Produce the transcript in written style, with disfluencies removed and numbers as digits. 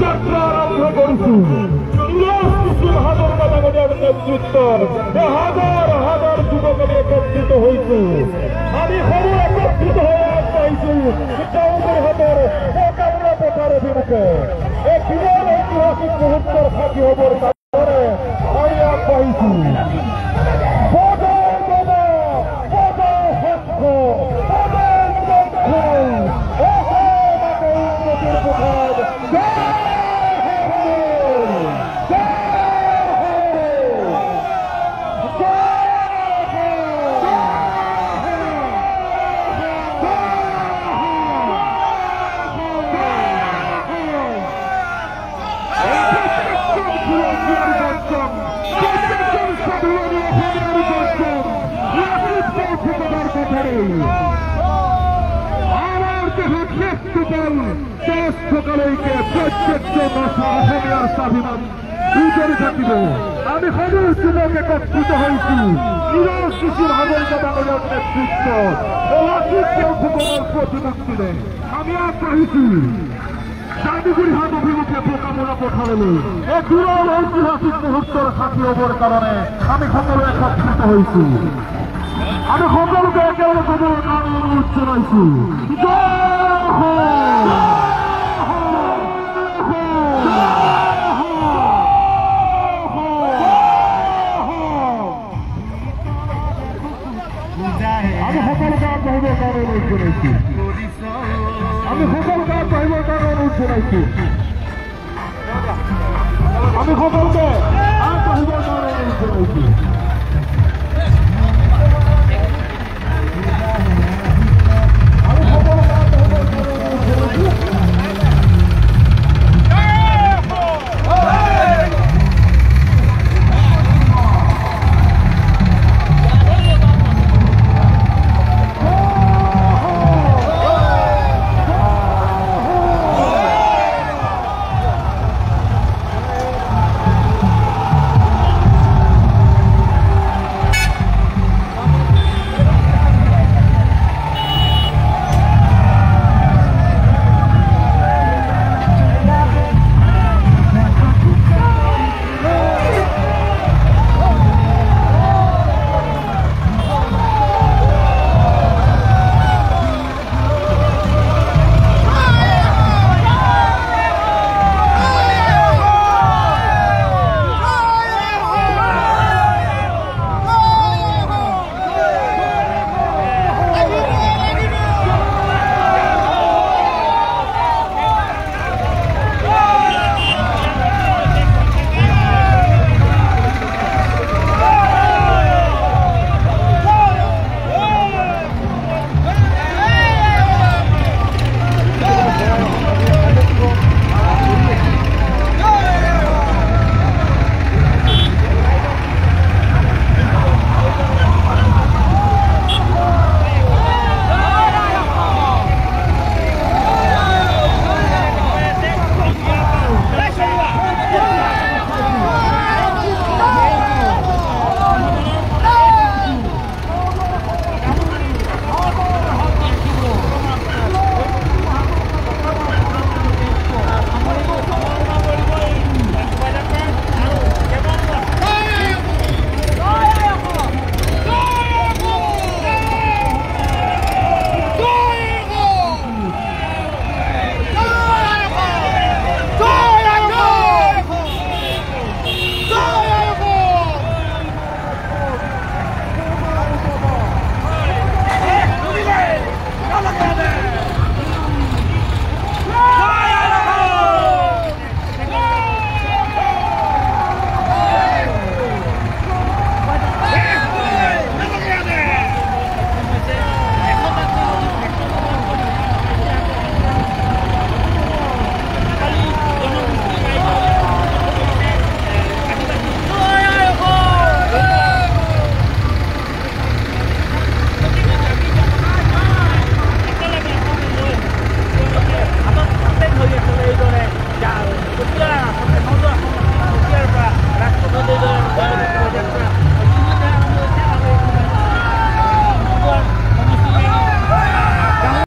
যাত্রা আরম্ভ করছি। হাজার বাজাগের নেতৃত্ব হাজার হাজার যুবকের একত্রিত হয়েছে। আমি খবর একত্রিত হয়ে পাইছি হাতের মোকাবিলা প্রচার অভিমুখে এক বিরাট ঐতিহাসিক মুহূর্তের সাক্ষী হবার কারণে আমি পাইছি। আমি খবর যুবক একত্রিত হয়েছি। শিশুর হাজার বাজাগের নেতৃত্ব প্রতিমুক্তি দেয়। আমি আর চাইছি জাদুগুড়ি হাত অভিমুখে পোকামোড়া পঠালেন এক বিরল ঐতিহাসিক মুহূর্তের সাক্ষী হবার কারণে আমি সকলে একত্রিত হয়েছি। আমি সকলকে একেবারে খবর কারণ অনুরোধ জানাইছি। আমি সকল কাজ পাইবার কারণ অনুরোধ জানাইছি। আমি সকল কাজ পাইবার কারণ অনুরোধ জানাইছি। আমি সকলকে